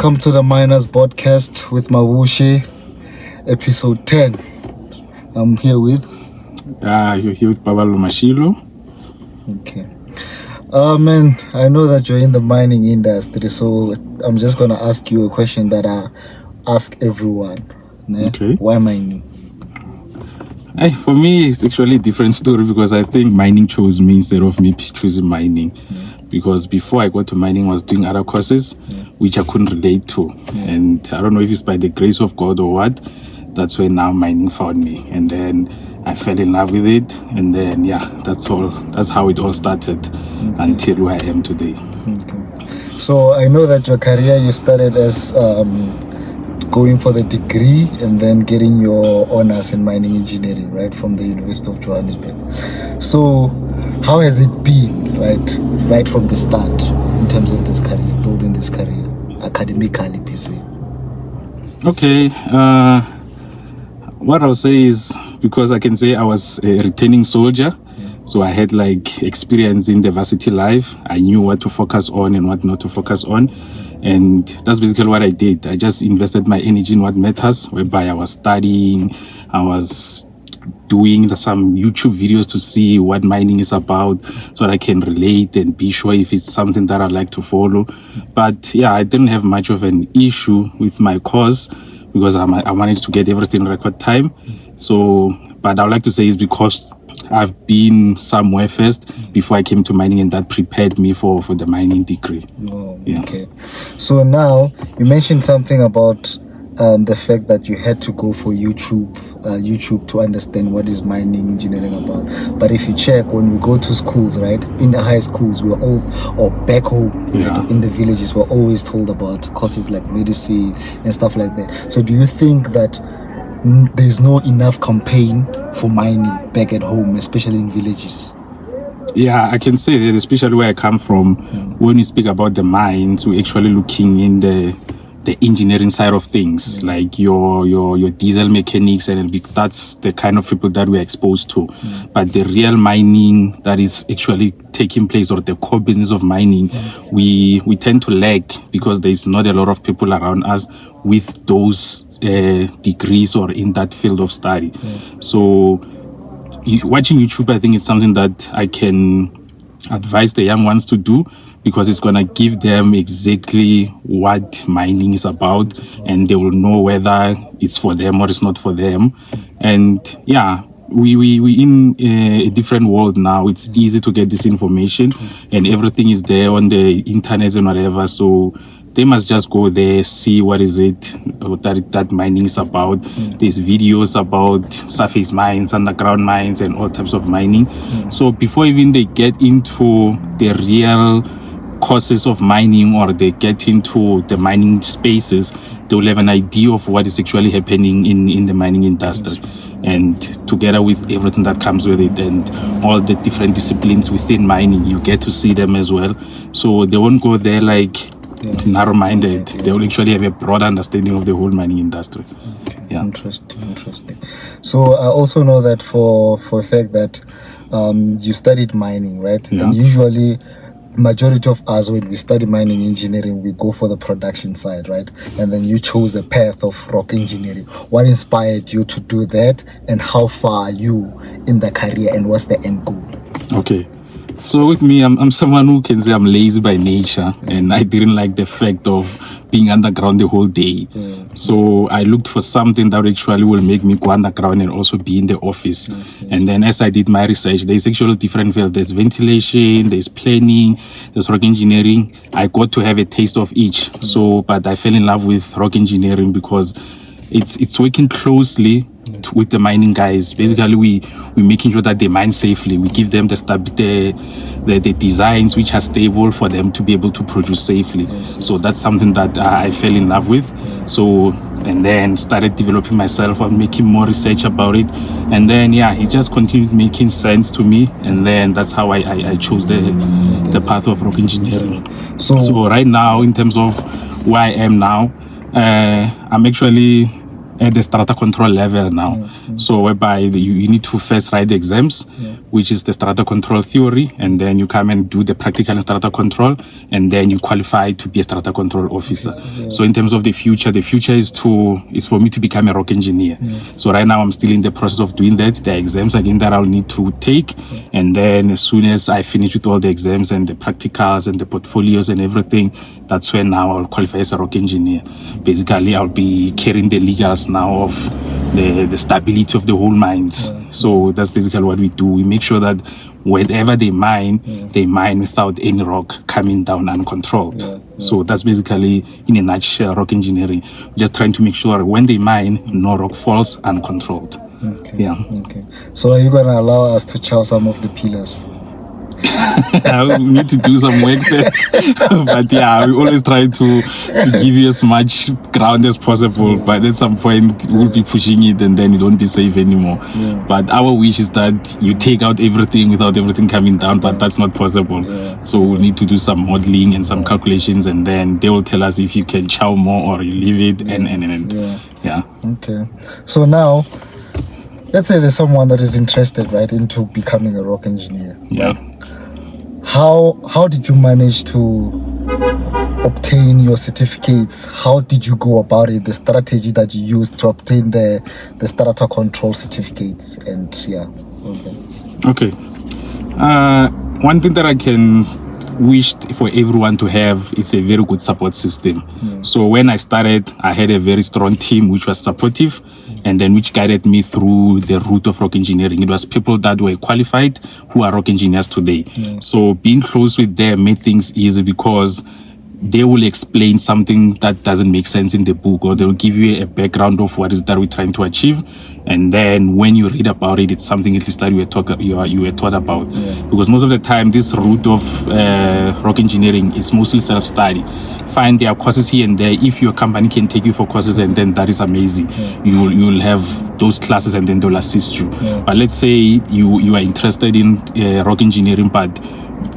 Welcome to the Miners Podcast with Mabushe, episode 10. I'm here with... You're here with Pablo Mashilo. Okay. Man, I know that you're in the mining industry, so I'm just going to ask you a question that I ask everyone. Okay. Why mining? For me, it's actually a different story because I think mining chose me instead of me choosing mining. Because before I got to mining, I was doing other courses which I couldn't relate to. And I don't know if it's by the grace of God or what, that's when now mining found me. And then I fell in love with it. And then, that's how it all started until where I am today. Okay. So I know that your career, you started as going for the degree and then getting your honors in mining engineering, right, from the University of Johannesburg. So how has it been, right from the start, in terms of this career, building this career, academically per se? Okay, what I'll say is, because I can say I was a returning soldier, so I had experience in the varsity life. I knew what to focus on and what not to focus on. And that's basically what I did. I just invested my energy in what matters, whereby I was studying, I was doing some YouTube videos to see what mining is about so that I can relate and be sure if it's something that I'd like to follow. But I didn't have much of an issue with my course because I managed to get everything in record time. So, but I would like to say it's because I've been somewhere first before I came to mining, and that prepared me for the mining degree. Oh, okay. So now you mentioned something about the fact that you had to go for YouTube to understand what is mining engineering about. But if you check, when we go to schools, right, in the high schools, we're all, or back home, right, in the villages, we're always told about courses like medicine and stuff like that. So do you think that there's no enough campaign for mining back at home, especially in villages? Yeah, I can say that, especially where I come from, when we speak about the mines, we're actually looking in the engineering side of things, like your diesel mechanics, and that's the kind of people that we're exposed to. But the real mining that is actually taking place, or the core business of mining, we tend to lack because there's not a lot of people around us with those degrees or in that field of study. So watching YouTube, I think, is something that I can advise the young ones to do, because it's going to give them exactly what mining is about, and they will know whether it's for them or it's not for them. And we in a different world now. It's easy to get this information, and everything is there on the internet and whatever. So they must just go there, see what is it that mining is about. There's videos about surface mines, underground mines, and all types of mining. So before even they get into the real courses of mining, or they get into the mining spaces, they will have an idea of what is actually happening in the mining industry. And together with everything that comes with it and all the different disciplines within mining, you get to see them as well. So they won't go there narrow-minded. They will actually have a broad understanding of the whole mining industry. Interesting. So I also know that for a fact that you studied mining, right? And usually majority of us, when we study mining engineering, we go for the production side, right? And then you chose the path of rock engineering. What inspired you to do that, and how far are you in the career, and what's the end goal? Okay. So with me, I'm someone who can say I'm lazy by nature, and I didn't like the fact of being underground the whole day. So I looked for something that actually will make me go underground and also be in the office. And then as I did my research, there's actually different fields. There's ventilation, there's planning, there's rock engineering. I got to have a taste of each. But I fell in love with rock engineering because it's working closely with the mining guys. Basically, we're making sure that they mine safely. We give them the designs which are stable for them to be able to produce safely. So that's something that I fell in love with. So, and then started developing myself and making more research about it. And then, it just continued making sense to me. And then that's how I chose the path of rock engineering. So right now, in terms of where I am now, I'm actually at the strata control level now. So whereby you need to first write the exams, which is the strata control theory, and then you come and do the practical in strata control, and then you qualify to be a strata control officer. So in terms of the future is for me to become a rock engineer. So right now I'm still in the process of doing that. The exams again that I'll need to take, and then as soon as I finish with all the exams and the practicals and the portfolios and everything, that's when now I'll qualify as a rock engineer. Basically, I'll be carrying the legals now of the stability of the whole mines. So that's basically what we do. We make sure that wherever they mine without any rock coming down uncontrolled. So that's basically, in a nutshell, rock engineering. We're just trying to make sure when they mine, no rock falls uncontrolled. Okay. So are you going to allow us to chow some of the pillars? We need to do some work first. But yeah, we always try to give you as much ground as possible. But at some point, we'll be pushing it and then you don't be safe anymore. But our wish is that you take out everything without everything coming down, but that's not possible. So we'll need to do some modeling and some calculations, and then they will tell us if you can chow more or you leave it. Okay. So now, let's say there's someone that is interested, right, into becoming a rock engineer. Right? How did you manage to obtain your certificates? How did you go about it? The strategy that you used to obtain the strata control certificates, and Okay. One thing that I can wish for everyone to have is a very good support system. So when I started, I had a very strong team which was supportive, and then which guided me through the route of rock engineering. It was people that were qualified who are rock engineers today. So being close with them made things easy, because they will explain something that doesn't make sense in the book, or they'll give you a background of what is that we're trying to achieve. And then when you read about it, it's something at least that you were taught about. Because most of the time, this route of rock engineering is mostly self-study. Find there are courses here and there. If your company can take you for courses, and then that is amazing. You will have those classes, and then they'll assist you. But let's say you are interested in rock engineering, but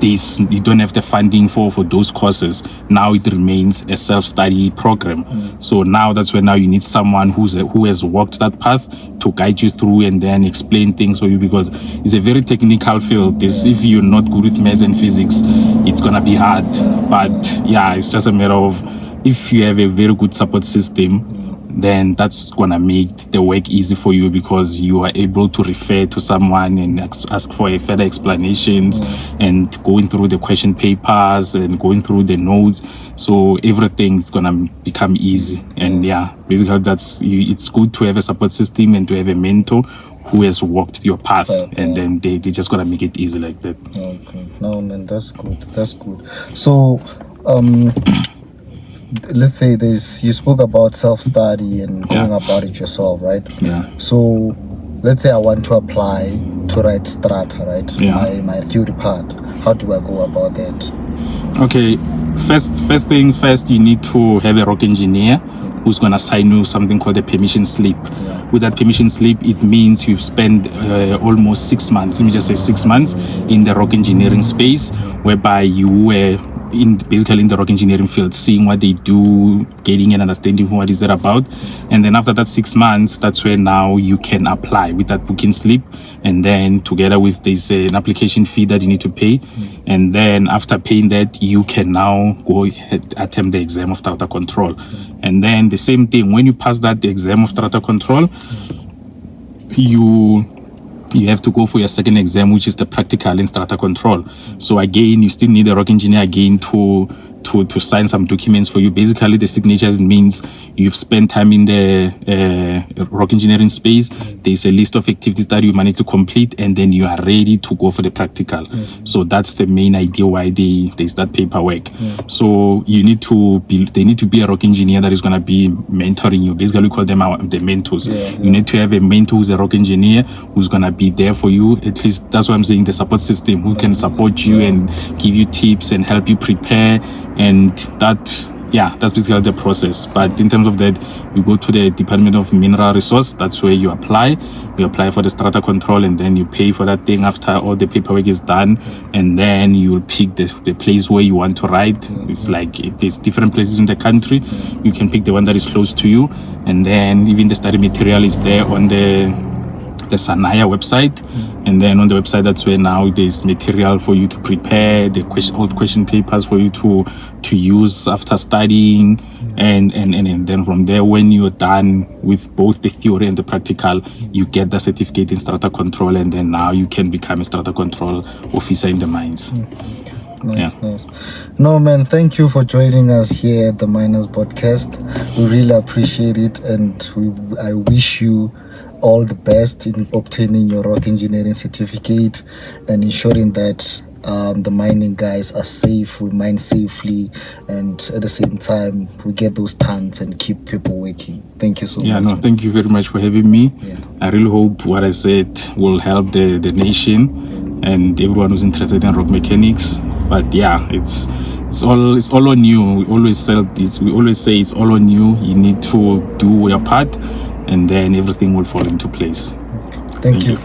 you don't have the funding for those courses. Now it remains a self-study program. So now that's when you need someone who has walked that path to guide you through and then explain things for you, because it's a very technical field. If you're not good with maths and physics, it's gonna be hard. But it's just a matter of, if you have a very good support system, then that's gonna make the work easy for you, because you are able to refer to someone and ask for a further explanations, and going through the question papers and going through the notes. So everything is gonna become easy. And basically it's good to have a support system and to have a mentor who has walked your path, and then they're just gonna make it easy like that. Okay. No, man, that's good. So let's say you spoke about self-study and going about it yourself, right? So let's say I want to apply to write strata, right? My theory part. How do I go about that? Okay, first thing first, you need to have a rock engineer who's going to sign you something called a permission slip. With that permission slip, it means you've spent almost 6 months, let me just say 6 months, in the rock engineering space, whereby you were basically in the rock engineering field, seeing what they do, getting an understanding of what is it about. And then after that 6 months, that's where now you can apply with that booking slip. And then together with there's an application fee that you need to pay. And then after paying that, you can now go ahead, attempt the exam of strata control. And then the same thing, when you pass the exam of strata control, you have to go for your second exam, which is the practical in strata control. So again, you still need a rock engineer again to sign some documents for you. Basically, the signatures means you've spent time in the rock engineering space. There's a list of activities that you manage to complete, and then you are ready to go for the practical. So that's the main idea why there's that paperwork. So they need to be a rock engineer that is going to be mentoring you. Basically, we call them the mentors. You need to have a mentor who's a rock engineer who's going to be there for you. At least that's what I'm saying, the support system, who can support you and give you tips and help you prepare. And that yeah, that's basically the process. But in terms of that, you go to the Department of Mineral Resource. That's where you apply. You apply for the strata control, and then you pay for that thing after all the paperwork is done. And then you will pick the place where you want to write. It's like if there's different places in the country, you can pick the one that is close to you. And then even the study material is there on the Sanaya website, and then on the website, that's where now there's material for you to prepare the old question papers for you to use after studying, and then from there, when you're done with both the theory and the practical, you get the certificate in strata control, and then now you can become a strata control officer in the mines. Nice. No, man, thank you for joining us here at the Miners Podcast. We really appreciate it, and I wish you all the best in obtaining your rock engineering certificate and ensuring that the mining guys are safe, we mine safely, and at the same time we get those tons and keep people working. Thank you so much. Thank you very much for having me. I really hope what I said will help the nation and everyone who's interested in rock mechanics. But yeah, it's all on you. We always say it's all on you. You need to do your part, and then everything will fall into place. Thank you.